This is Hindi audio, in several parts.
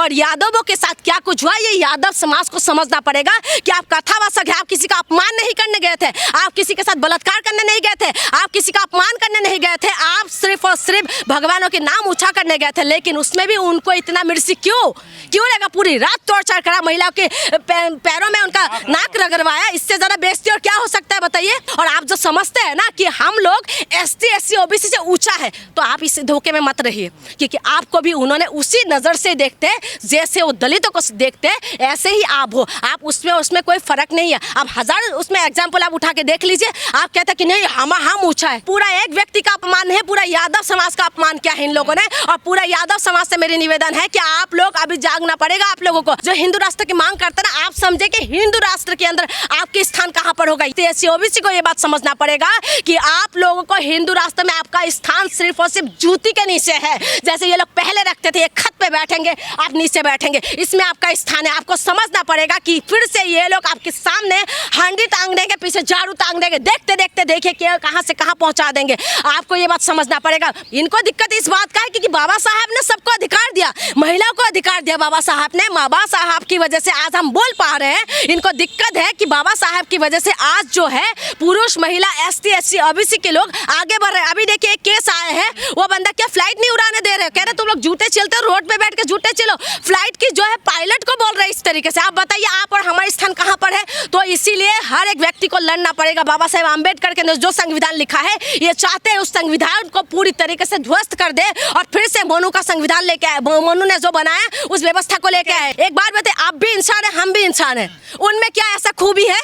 और यादवों के साथ क्या कुछ हुआ ये यादव समाज को समझना पड़ेगा कि आप कथावाचक है, आप किसी का अपमान नहीं करने गए थे, आप किसी के साथ बलात्कार करने नहीं गए थे, आप किसी का अपमान करने नहीं गए थे, आप सिर्फ और सिर्फ भगवानों के नाम ऊंचा करने गए थे। लेकिन उसमें भी उनको इतना मिर्ची क्यों लगा? पूरी रात टॉर्चर करा, महिलाओं के पैरों में उनका नाक रगड़वाया। इससे ज्यादा बेइज्जती और क्या हो सकता है बताइए? और आप जो समझते हैं ना कि हम लोग ST SC OBC से ऊंचा है, तो आप इस धोखे में मत रहिए, क्योंकि आपको भी उन्होंने उसी नजर से देखते हैं जैसे वो दलितों को देखते हैं, ऐसे ही आप हो। आप उसमें कोई फर्क नहीं है। आप हजार उसमें एग्जाम्पल आप उठा के देख लीजिए, आप कहते हैं कि नहीं हम ऊंचा है। पूरा एक व्यक्ति का अपमान है, पूरा यादव समाज का अपमान किया है इन लोगों ने। और पूरा यादव समाज से मेरी निवेदन है कि आप लोग अभी जागना पड़ेगा। आप लोगों को जो हिंदू राष्ट्र की मांग करते हैं ना, आप समझे कि हिंदू राष्ट्र के अंदर आपकी स्थान कहां पर होगा। SC OBC को ये बात समझना पड़ेगा कि आप लोगों को हिंदू राष्ट्र में आपका स्थान सिर्फ और सिर्फ जूती के नीचे है। जैसे ये लोग पहले रखते थे, एक खत पे बैठेंगे, आप नीचे बैठेंगे, इसमें आपका स्थान है। आपको समझना पड़ेगा कि फिर से ये लोग आपके सामने हांडी टांग देंगे, पीछे झाड़ू टांग देंगे, देखते देखते देखिए कि कहां से कहां पहुंचा देंगे। आपको ये बात समझना पड़ेगा। इनको दिक्कत इस बात का है कि बाबा साहब ने सबको अधिकार दिया, महिलाओं को अधिकार दिया बाबा साहब ने। बाबा साहब की वजह से आज हम बोल पा रहे हैं। इनको दिक्कत है कि बाबा साहब की वजह से आज जो है पुरुष महिला ST SC OBC के लोग आगे बढ़ रहे हैं। अभी देखिए एक केस आया है, वो बंदा क्या फ्लाइट नहीं उड़ाने दे रहे, कह रहे तुम लोग जूते चलते हो, रोड पे बैठ के जूते चलो। फ्लाइट की जो है पायलट को बोल रहे हैं इस तरीके से। आप बताइए आप और हमारा स्थान कहां पर है? तो इसीलिए हर एक व्यक्ति को लड़ना पड़ेगा। बाबा साहेब आम्बेडकर के जो संविधान लिखा है, ये चाहते हैं उस संविधान को पूरी तरीके से ध्वस्त कर दे और फिर से मनु का संविधान लेके आए। मनु ने जो बनाया उस व्यवस्था को लेके आए। एक बात बताइए, आप भी इंसान है, हम भी इंसान है, उनमें क्या ऐसा खूबी है?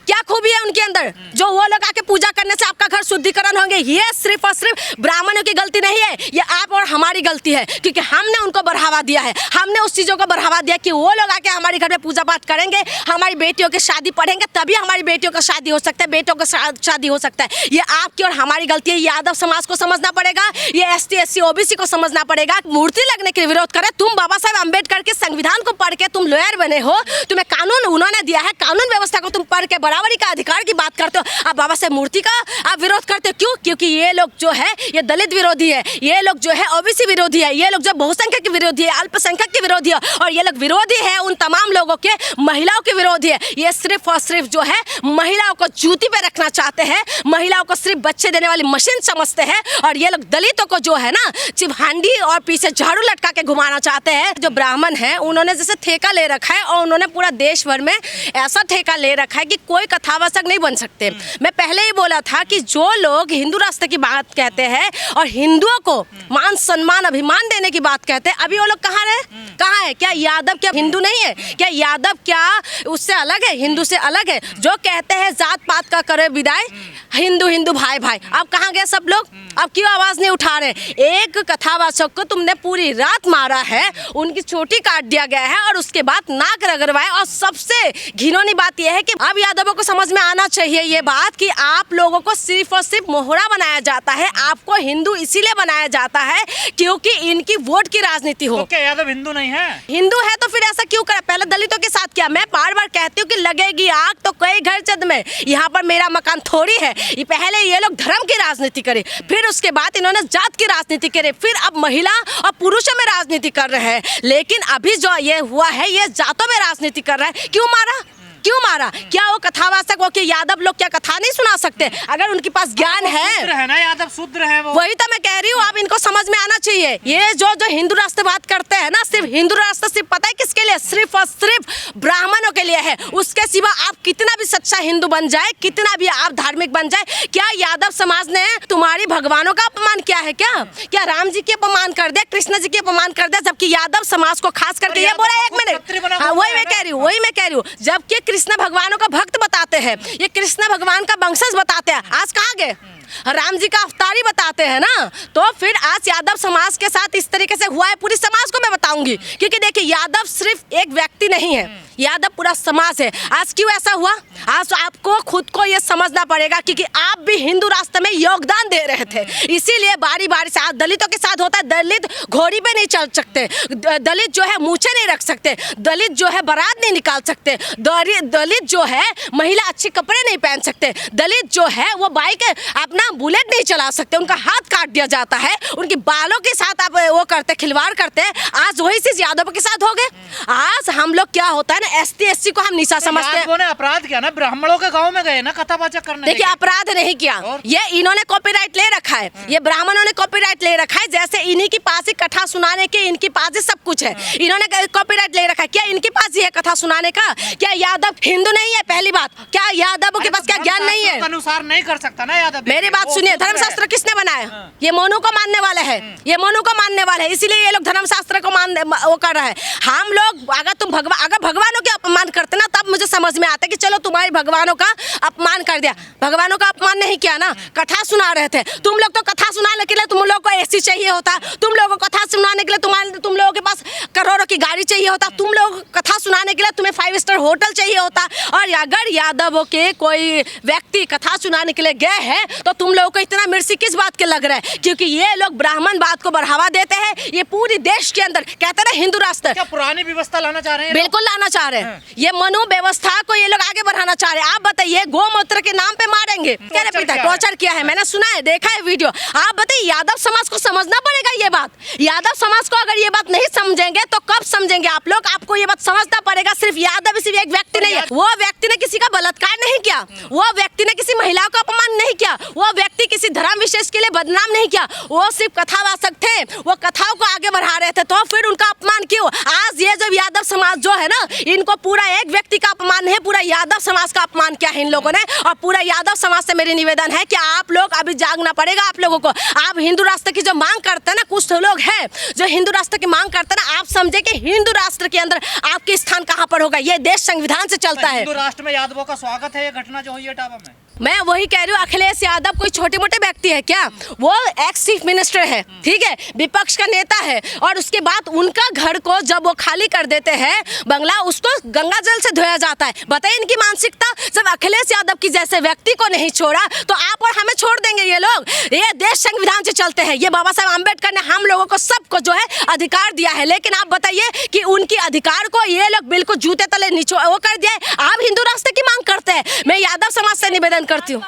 क्या खूबी है उनके अंदर जो वो लोग आके पूजा करने से आपका घर शुद्धिकरण होंगे? ये सिर्फ और सिर्फ ब्राह्मणों की गलती नहीं है, ये आप और हमारी गलती है, क्योंकि हमने उनको बढ़ावा दिया है। हमने उस चीज़ों को बढ़ावा दिया कि वो लोग आके हमारे घर में पूजा पाठ करेंगे, हमारी बेटियों की शादी पढ़ेंगे, तभी हमारी बेटियों का शादी हो सकता है, बेटों का शादी हो सकता है। ये आपकी और हमारी गलती है। यादव समाज को समझना पड़ेगा, ये ST SC OBC को समझना पड़ेगा। मूर्ति लगने के विरोध करे। तुम बाबा साहेब अम्बेडकर के संविधान को पढ़ के तुम लॉयर बने हो, तुम्हें कानून उन्होंने दिया है, कानून व्यवस्था को तुम पढ़ के बराबरी का अधिकार की बात करते हो। आप बाबा साहेब मूर्ति का आप विरोध करते हो, क्यों? क्योंकि ये लोग जो है ये दलित विरोधी है, ये लोग जो है OBC विरोधी है, ये लोग जो बहुसंख्यक के विरोधी है, अल्पसंख्यक के विरोधी है, और ये लोग विरोधी है उन तमाम लोगों के, महिलाओं के विरोधी है। ये सिर्फ और सिर्फ जो है महिलाओं को जूती पे रखना चाहते हैं, महिलाओं को सिर्फ बच्चे देने वाली मशीन समझते हैं। और ये लोग दलितों को जो है ना सिर्फ हांडी और पीछे झाड़ू लटका के घुमाना चाहते हैं। जो ब्राह्मण है उन्होंने जैसे ठेका ले रखा है, और उन्होंने पूरा देश भर में ऐसा ठेका ले रखा है कि कोई कथावाचक नहीं बन सकते। मैं पहले ही बोला था कि जो लोग हिंदू राष्ट्र की बात कहते हैं और हिंदुओं को मान सम्मान अभिमान देने की बात कहते हैं, अभी वो लोग कहाँ रहे? कहाँ है? क्या यादव क्या हिंदू नहीं है? क्या यादव क्या उससे अलग है, हिंदू से अलग है? जो कहते हैं जात पात का करे विदाई, हिंदू हिंदू भाई भाई, अब कहाँ गए सब लोग? अब क्यों आवाज नहीं उठा रहे? एक कथावाचक को तुमने पूरी रात मारा है, उनकी चोटी काट दिया गया है, और उसके बाद नाक रगड़वाया। और सबसे घिनौनी बात यह है कि अब यादवों को समझ में आना चाहिए ये बात कि आप लोगों को सिर्फ और सिर्फ मोहरा बनाया जाता है। आपको हिंदू इसीलिए बनाया जाता है क्योंकि इनकी वोट की राजनीति हो। तो क्या यादव हिंदू नहीं है? हिंदू है तो फिर ऐसा क्यों करा? पहले दलितों के साथ किया। मैं बार बार कहती हूँ कि लगेगी आग तो कई घर जद में, यहाँ पर मेरा मकान थोड़ी है। ये पहले ये लोग धर्म की राजनीति करे, फिर उसके बाद इन्होंने जात की राजनीति करे, फिर अब महिला और पुरुषों में राजनीति कर रहे हैं। लेकिन अभी जो ये हुआ है ये जातों में राजनीति कर रहा है। क्यों मारा? क्यों मारा? क्या वो कथावाचक हो कि यादव लोग क्या कथा नहीं सुना सकते? अगर उनके पास ज्ञान है ना, यादव शूद्र है वो। वही तो मैं कह रही हूँ, आप इनको समझ में आना चाहिए। ये जो हिंदू राष्ट्र बात करते हैं ना, सिर्फ हिंदू राष्ट्र सिर्फ पता है किसके लिए? सिर्फ और सिर्फ ब्राह्मणों के लिए है। उसके सिवा आप कितना भी सच्चा हिंदू बन जाए, कितना भी आप धार्मिक बन जाए, क्या यादव समाज ने तुम्हारी भगवानों का अपमान किया है? क्या राम जी के अपमान कर दिया, कृष्ण जी के अपमान कर दिया? जबकि यादव समाज को खास करके ये बोला, एक मिनट, वही मैं कह रही हूँ, जबकि कृष्ण भगवानों का भक्त बताते हैं, ये कृष्ण भगवान का वंशज बताते हैं, आज कहाँ गए? राम जी का अवतारी बताते हैं ना। तो फिर आज यादव समाज के साथ इस तरीके से हुआ है, पूरी समाज को मैं बताऊंगी। क्योंकि देखिए यादव सिर्फ एक व्यक्ति नहीं है, यादव पूरा समाज है। आज क्यों ऐसा हुआ? आज आपको खुद को ये समझना पड़ेगा क्योंकि आप भी हिंदू राष्ट्र में योगदान दे रहे थे, इसीलिए बारी बारी से आज दलितों के साथ होता है। दलित घोड़ी पे नहीं चल सकते, दलित जो है मूछे नहीं रख सकते, दलित जो है बारात नहीं निकाल सकते, दलित जो है महिला अच्छे कपड़े नहीं पहन सकते, दलित जो है वो बाइक अपना बुलेट नहीं चला सकते, उनका हाथ काट दिया जाता है, उनकी बालों के साथ आप वो करते खिलवाड़ करते। आज वही चीज यादव के साथ हो गए। आज हम लोग क्या होता है ना, एसटी एससी को हम नीचा समझते हैं। ने अपराध किया ना, ब्राह्मणों के गांव में गए ना कथावाचक करने। देखिए अपराध नहीं किया, ये इन्होंने कॉपीराइट ले रखा है, ये ब्राह्मणों ने कॉपीराइट ले रखा है। जैसे इन्हीं की पास ही कथा सुनाने के, इनकी पास ही सब कुछ है, इन्होंने कॉपीराइट ले रखा है। क्या इनके पास ही है कथा सुनाने का? क्या यादव हिंदू नहीं है? पहली बात, क्या यादव के पास क्या ज्ञान नहीं है? अनुसार नहीं कर सकता ना यादव। मेरी बात सुनिए, धर्मशास्त्र किसने बनाया? ये मोनू को मानने वाले हैं, ये मोनू को मानने वाले हैं, इसीलिए ये लोग धर्मशास्त्र को वो कर रहा है। हम लोग अगर भगवानों के अपमान करते ना, तब मुझे समझ में आता कि चलो तुम्हारे भगवानों का अपमान कर दिया। भगवानों का अपमान नहीं किया ना, कथा सुना रहे थे। तुम लोग तो कथा सुनाने के लिए तुम लोग को एसी चाहिए होता, तुम लोगों को कथा सुनाने के लिए तुम लोगों के पास करोड़ों की गाड़ी चाहिए होता, तुम लोग कथा सुनाने के लिए तुम्हें 5 स्टार होटल चाहिए होता। और अगर यादवों के कोई व्यक्ति कथा सुनाने के लिए गए हैं तो तुम लोगों को इतना मिर्ची किस बात के लग रहा है? क्योंकि ये लोग ब्राह्मणवाद को बढ़ावा देते हैं। ये पूरी देश के अंदर कहते हैं हिंदू राष्ट्र, क्या पुरानी व्यवस्था लाना चाह रहे हैं? बिल्कुल लाना चाह रहे हैं। ये मनु व्यवस्था को ये लोग आगे बढ़ाना चाह रहे हैं। आप बताइए, गोमूत्र के नाम पे मारेंगे, टॉर्चर किया है, मैंने सुना है, देखा है वीडियो। आप बताइए, यादव समाज को समझना पड़ेगा ये बात। यादव समाज को अगर ये बात नहीं समझेंगे तो कब समझेंगे आप लोग? आपको ये बात समझना पड़ेगा। सिर्फ यादव सिर्फ एक व्यक्ति नहीं है, वो व्यक्ति ने किसी का बलात्कार नहीं किया, वो व्यक्ति ने किसी महिला का अपमान नहीं किया, वो व्यक्ति किसी धर्म विशेष के लिए बदनाम नहीं किया, वो सिर्फ कथावाचक थे, वो कथाओं को आगे बढ़ा रहे थे, तो फिर उनका अपमान क्यों? आज ये जब यादव समाज जो है ना, इनको पूरा एक व्यक्ति का अपमान है, पूरा यादव समाज का अपमान किया है इन लोगों ने। और पूरा यादव समाज से मेरी निवेदन है कि आप लोग अभी जागना पड़ेगा आप लोगों को। आप हिंदू राष्ट्र की जो मांग करते हैं ना, कुछ लोग हैं जो हिंदू राष्ट्र की मांग करते हैं ना, आप समझे कि हिंदू राष्ट्र के अंदर आपके स्थान कहाँ पर होगा? ये देश संविधान से चलता है। हिंदू राष्ट्र में यादवों का स्वागत है। ये घटना जो हुई है टावा में, मैं वही कह रही हूँ, अखिलेश यादव कोई छोटे मोटे व्यक्ति है क्या? वो एक्स चीफ मिनिस्टर है, ठीक है, विपक्ष का नेता है। और उसके बाद उनका घर को जब वो खाली कर देते हैं बंगला, उसको गंगा जल से धोया जाता है। बताइए इनकी मानसिकता। जब अखिलेश यादव की जैसे व्यक्ति को नहीं छोड़ा तो आप और हमें छोड़ देंगे ये लोग? ये देश संविधान से चलते हैं। ये बाबा साहब अम्बेडकर ने हम लोगों को सबको जो है अधिकार दिया है, लेकिन आप बताइए कि उनकी अधिकार को ये लोग बिल्कुल जूते तले नीचे वो कर दिया है। आप हिंदू राष्ट्र की मांग करते हैं। मैं यादव समाज से निवेदन करती हूँ,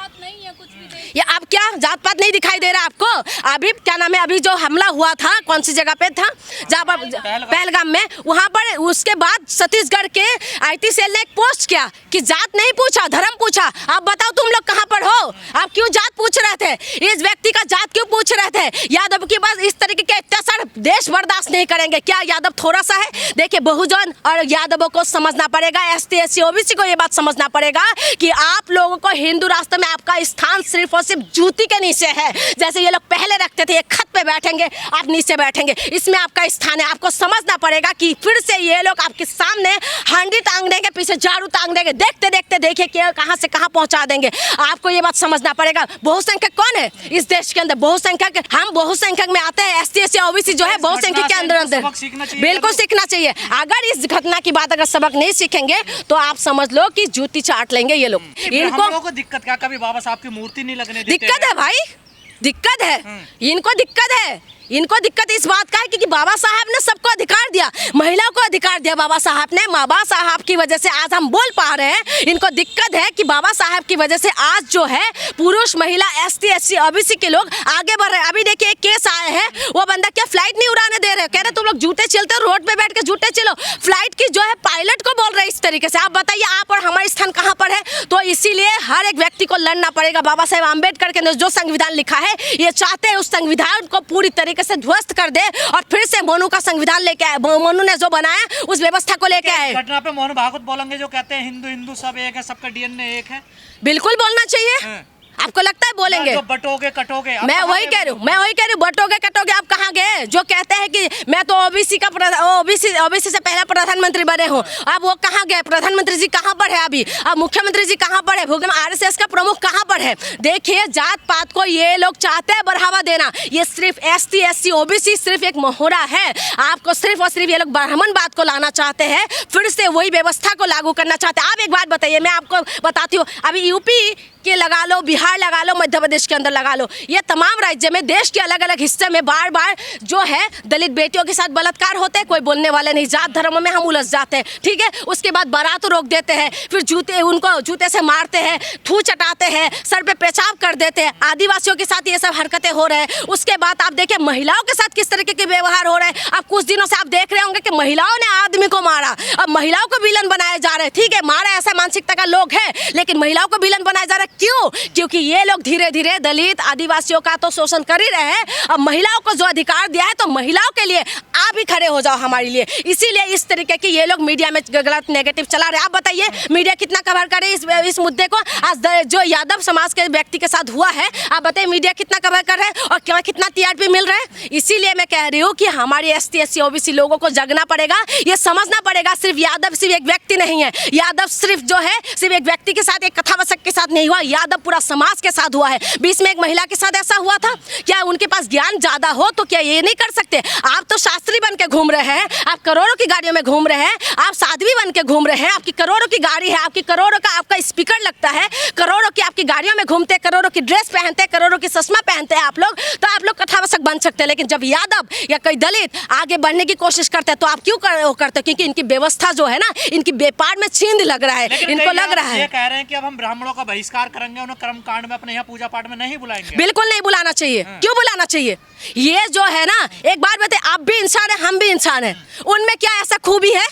ये आप क्या जात पात नहीं दिखाई दे रहा आपको? अभी क्या नाम है, अभी जो हमला हुआ था कौन सी जगह पे था, जहाँ पर पहलगाम में, वहाँ पर उसके बाद छत्तीसगढ़ के IT सेल ने एक पोस्ट किया कि जात नहीं पूछा, धर्म पूछा। आप बताओ तुम लोग कहाँ पर हो? आप क्यों जात पूछ रहे थे? इस व्यक्ति का जात क्यों पूछ रहे थे? यादव के पास इस तरीके के अत्याचार देश बर्दाश्त नहीं करेंगे। क्या यादव थोड़ा सा है? देखिए, बहुजन और यादवों को समझना पड़ेगा, ST SC OBC को ये बात समझना पड़ेगा कि आप लोगों को हिंदू राष्ट्र में आपका स्थान सिर्फ और सिर्फ जूती के नीचे है। जैसे ये लोग पहले रखते थे, ये खत पे बैठेंगे, आप नीचे बैठेंगे, इसमें आपका स्थान है। आपको समझना पड़ेगा कि फिर से ये लोग आपके सामने हांडी टांग देंगे, पीछे झाड़ू टांग देंगे, देखते देखते देखिए कि कहां से कहां पहुंचा देंगे। आपको ये बात समझना पड़ेगा। बहुसंख्यक कौन है इस देश के अंदर? बहुसंख्यक, हम बहुसंख्यक में आते हैं। ST SC OBC जो है बहुसंख्यक के अंदर बिल्कुल सीखना चाहिए। अगर इस घटना की बात अगर सबक नहीं सीखेंगे तो आप समझ लो कि जूती चाट लेंगे ये लोग। इनको दिक्कत क्या, कभी बाबा साहब की मूर्ति नहीं लगने देते? दिक्कत है भाई, दिक्कत है, इनको दिक्कत है। इनको दिक्कत इस बात का है क्योंकि बाबा साहब ने सबको अधिकार दिया, महिलाओं को अधिकार दिया बाबा साहब ने। बाबा साहब की वजह से आज हम बोल पा रहे हैं। इनको दिक्कत है कि बाबा साहब की वजह से आज जो है पुरुष महिला ST SC OBC के लोग आगे बढ़ रहे हैं। अभी देखिए एक केस आया है, वो बंदा क्या फ्लाइट नहीं उड़ाने दे रहे, कह रहे तुम लोग जूते चलते हो, रोड पे बैठ के जूते चलो। फ्लाइट की जो है पायलट को बोल रहे हैं इस तरीके से। आप बताइए, आप और हमारा स्थान कहाँ पर है? तो इसीलिए हर एक व्यक्ति को लड़ना पड़ेगा। बाबा साहेब अम्बेडकर के जो संविधान लिखा है, ये चाहते हैं उस संविधान को पूरी तरीके से ध्वस्त कर दे और फिर से मोनू का संविधान लेके आए। मोनू ने जो बनाया उस व्यवस्था को लेके आए। घटना पे मोहन भागवत बोलेंगे जो कहते हैं हिंदू हिंदू सब एक है, सबका DNA एक है। बिल्कुल बोलना चाहिए। आपको लगता है बोलेंगे? जो बटोगे कटोगे, मैं वही कह रही हूँ, बटोगे कटोगे आप कहाँ गए? जो कहते हैं कि मैं तो ओबीसी से पहला प्रधानमंत्री बने हूँ, अब वो कहाँ गए? प्रधानमंत्री जी कहाँ पर है अभी? अब मुख्यमंत्री जी कहाँ पर है? आरएसएस का प्रमुख कहाँ पर है? देखिए, जात पात को ये लोग चाहते हैं बढ़ावा देना। ये सिर्फ एसटी एससी ओबीसी सिर्फ एक मोहरा है। आपको सिर्फ और सिर्फ ये लोग ब्राह्मणवाद को लाना चाहते हैं, फिर से वही व्यवस्था को लागू करना चाहते हैं। आप एक बात बताइए, मैं आपको बताती हूँ, अभी यूपी के लगा लो, बिहार लगा लो, मध्य प्रदेश के अंदर लगा लो, ये तमाम राज्य में देश के अलग अलग हिस्से में बार बार जो है दलित बेटियों के साथ बलात्कार होते हैं, कोई बोलने वाले नहीं, जात धर्म में हम उलझ जाते हैं, ठीक है। उसके बाद बारात रोक देते हैं, फिर उनको जूते से मारते हैं, थू चटाते हैं, सर पे पेशाब कर देते हैं। आदिवासियों के साथ ये सब हरकतें हो रहे हैं। उसके बाद आप देखिए महिलाओं के साथ किस तरीके के व्यवहार हो रहे हैं। अब कुछ दिनों से आप देख रहे होंगे कि महिलाओं ने आदमी को मारा, अब महिलाओं को विलन बनाए जा रहे हैं, ठीक है, मारा ऐसा मानसिकता का लोग है, लेकिन महिलाओं को विलन बनाया जा रहा है। क्यों? क्योंकि ये लोग धीरे धीरे दलित आदिवासियों का तो शोषण कर ही रहे हैं। अब महिलाओं को जो अधिकार दिया है, तो महिलाओं के लिए आप ही खड़े हो जाओ हमारे लिए। इसीलिए इस तरीके की ये लोग मीडिया में गलत नेगेटिव चला रहे हैं। आप बताइए मीडिया कितना कवर करे इस मुद्दे को? आज जो यादव समाज के व्यक्ति के साथ हुआ है, आप बताइए मीडिया कितना कवर कर रहे हैं और कितना टीआरपी मिल रहा है? इसीलिए मैं कह रही हूँ कि हमारी एसटी एससी ओबीसी लोगों को जगना पड़ेगा, ये समझना पड़ेगा सिर्फ यादव सिर्फ एक व्यक्ति नहीं है। यादव सिर्फ जो है सिर्फ एक व्यक्ति के साथ, एक कथावाचक के साथ नहीं हुआ, यादव पूरा समाज के साथ हुआ है। बीच में एक महिला के साथ ऐसा हुआ था। क्या उनके पास ज्ञान ज्यादा हो तो क्या ये नहीं कर सकते? आप तो शास्त्री बन के घूम रहे हैं, आप करोड़ों की गाड़ियों में घूम रहे हैं, आप साध्वी बन के घूम रहे हैं, आपकी करोड़ों की गाड़ी है, आपकी करोड़ों का आपका स्पीकर लगता है, करोड़ों की आपकी गाड़ियों में घूमते, करोड़ों की ड्रेस पहनते हैं, करोड़ों की चश्मा पहनते हैं आप लोग, तो आप लोग कथावाचक बन सकते हैं। लेकिन जब यादव या कोई दलित आगे बढ़ने की कोशिश करते हैं तो आप क्यों करते? क्योंकि इनकी व्यवस्था जो है ना, इनकी व्यापार में छींद लग रहा है, इनको लग रहा है। ये कह रहे हैं कि अब हम ब्राह्मणों का बहिष्कार करेंगे, उन्हें कर्म कांड में अपने यहाँ पूजा पाठ में नहीं बुलाएंगे। बिल्कुल नहीं बुलाना चाहिए। क्यों बुलाना चाहिए? ये जो है ना, एक बात बताइए, आप भी इंसान है, हम भी इंसान है, उनमें क्या ऐसा खूबी है?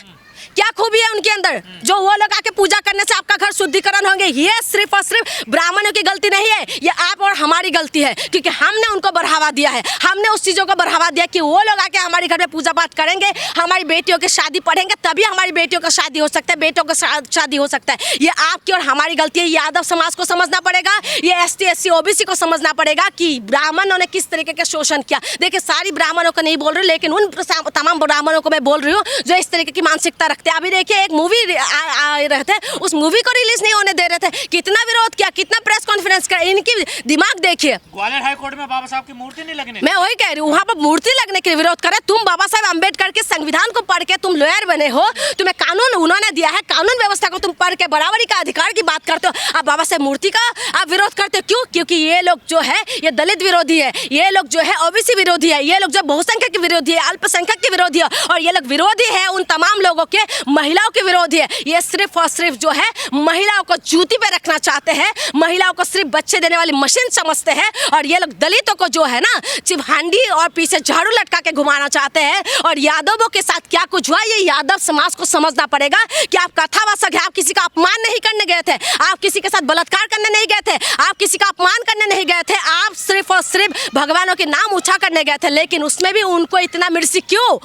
क्या खूबी है उनके अंदर जो वो लोग आके पूजा करने से आपका घर शुद्धिकरण होंगे? ये सिर्फ और सिर्फ ब्राह्मणों की गलती नहीं है, ये आप और हमारी गलती है, क्योंकि हमने उनको बढ़ावा दिया है, हमने उस चीज़ों को बढ़ावा दिया कि वो लोग आके हमारे घर में पूजा पाठ करेंगे, हमारी बेटियों की शादी पढ़ेंगे, तभी हमारी बेटियों का शादी हो सकता है, बेटों का शादी हो सकता है। ये आपकी और हमारी गलती है। यादव समाज को समझना पड़ेगा, ये एसटी एससी ओबीसी को समझना पड़ेगा कि ब्राह्मणों ने किस तरीके का शोषण किया। देखिए, सारी ब्राह्मणों को नहीं बोल रही, लेकिन उन तमाम ब्राह्मणों को मैं बोल रही हूँ जो इस तरीके की मानसिकता रखते हैं। अभी देखिए, एक मूवी आ रहे थे, उस मूवी को रिलीज नहीं होने दे रहे थे, कितना विरोध किया, कितना प्रेस कॉन्फ्रेंस किया। इनकी दिमाग देखिए। ग्वालियर हाई कोर्ट में बाबा साहब की मूर्ति नहीं लगने, मैं वही कह रही हूँ, वहाँ पर मूर्ति लगने के विरोध करे। तुम बाबा साहब अम्बेडकर के संविधान को पढ़ के तुम लॉयर बने हो, तुम्हें कानून उन्होंने दिया है, कानून व्यवस्था को तुम पढ़ के बराबरी का अधिकार की बात करते हो। अब बाबा साहब मूर्ति का आप विरोध करते हो, क्यों? क्योंकि ये लोग जो है ये दलित विरोधी है, ये लोग जो है ओबीसी विरोधी है, ये लोग जो बहुसंख्यक विरोधी है, अल्पसंख्यक के विरोधी है, और ये लोग विरोधी है उन तमाम लोगों के, महिलाओं के विरोधी है। ये सिर्फ और सिर्फ जो है महिलाओं को जूती पे रखना चाहते हैं, महिलाओं को सिर्फ बच्चे देने वाली मशीन समझते हैं, और ये लोग दलितों को जो है ना सिर्फ हांडी और पीछे झाड़ू लटका के घुमाना चाहते हैं। और यादवों के साथ क्या कुछ हुआ, ये यादव समाज को समझना पड़ेगा कि आप कथावाचक है, आप किसी का अपमान नहीं करने गए थे, आप किसी के साथ बलात्कार करने नहीं गए थे, आप किसी का अपमान करने नहीं गए थे, आप सिर्फ और सिर्फ भगवानों के नाम ऊंचा करने गए थे। लेकिन उसमें भी उनको इतना मिर्ची क्यों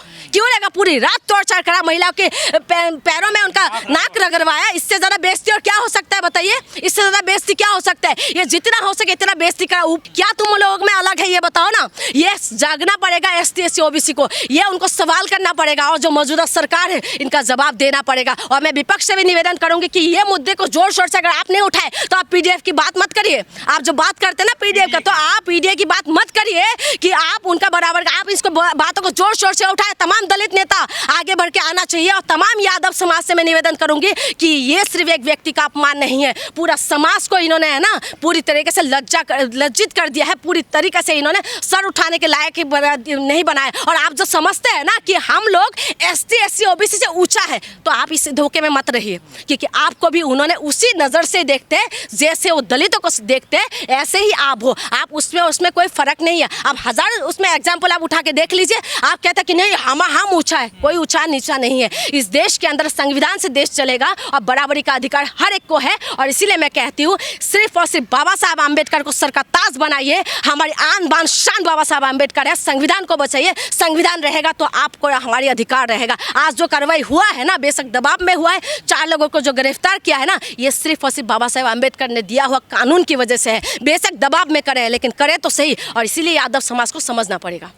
लगा? पूरी रात टॉर्चर करा, महिलाओं के पैरों में उनका नाक रगड़वाया। इससे ज्यादा बेइज्जती और क्या हो सकता है? बताइए, इससे ज्यादा बेइज्जती क्या हो सकता है? ये जितना हो सके इतना बेइज्जती करा। क्या तुम लोग में अलग है, ये बताओ ना। ये जागना पड़ेगा एसटी एससी ओबीसी को, ये उनको सवाल करना पड़ेगा, और जो मौजूदा सरकार है इनका जवाब देना पड़ेगा। और मैं विपक्ष से भी निवेदन करूंगी कि ये मुद्दे को जोर शोर से अगर आप नहीं उठाए तो आप पीडीएफ की बात मत करिए। आप जो बात करते हैं ना पीडीएफ का, तो आप पीडीएफ की बात मत करिए कि आप उनका बराबर, आप इसको बातों को जोर शोर से उठाए। तमाम दलित नेता आगे बढ़ के आना चाहिए, और तमाम यादव समाज से मैं निवेदन करूंगी कि ये सिर्फ एक व्यक्ति का अपमान नहीं है, पूरा समाज को इन्होंने है ना पूरी तरीके से लज्जित कर दिया है, पूरी तरीके से इन्होंने सर उठाने के लायक नहीं बनाया। और आप जो समझते हैं ना कि हम लोग एसटी एससी ओबीसी से ऊंचा है, तो आप इस धोखे में मत रहिए, क्योंकि आपको भी उन्होंने उसी नज़र से देखते हैं जैसे वो दलितों को देखते हैं, ऐसे ही आप हो। आप उसमें कोई फर्क नहीं है। आप हजार उसमें एग्जाम्पल आप उठा के देख लीजिए, आप कहते हैं कि नहीं हम ऊंचा है, कोई ऊंचा नीचा नहीं है। इस देश के अंदर संविधान से देश चलेगा और बराबरी का अधिकार हर एक को है। और इसीलिए मैं कहती हूँ सिर्फ और सिर्फ बाबा साहब आम्बेडकर को सर का ताज बनाइए। हमारी आन बान शान बाबा साहब आम्बेडकर है। संविधान को बचाइए। संविधान रहेगा तो आपको हमारी अधिकार रहेगा। आज जो कार्रवाई हुआ है ना, बेशक दबाव में हुआ है, 4 लोगों को जो गिरफ्तार किया है ना, ये सिर्फ और सिर्फ बाबा साहब आम्बेडकर ने दिया हुआ कानून की वजह से है। बेशक दबाव में करे, लेकिन करे तो सही। और इसीलिए यादव समाज को समझना पड़ेगा।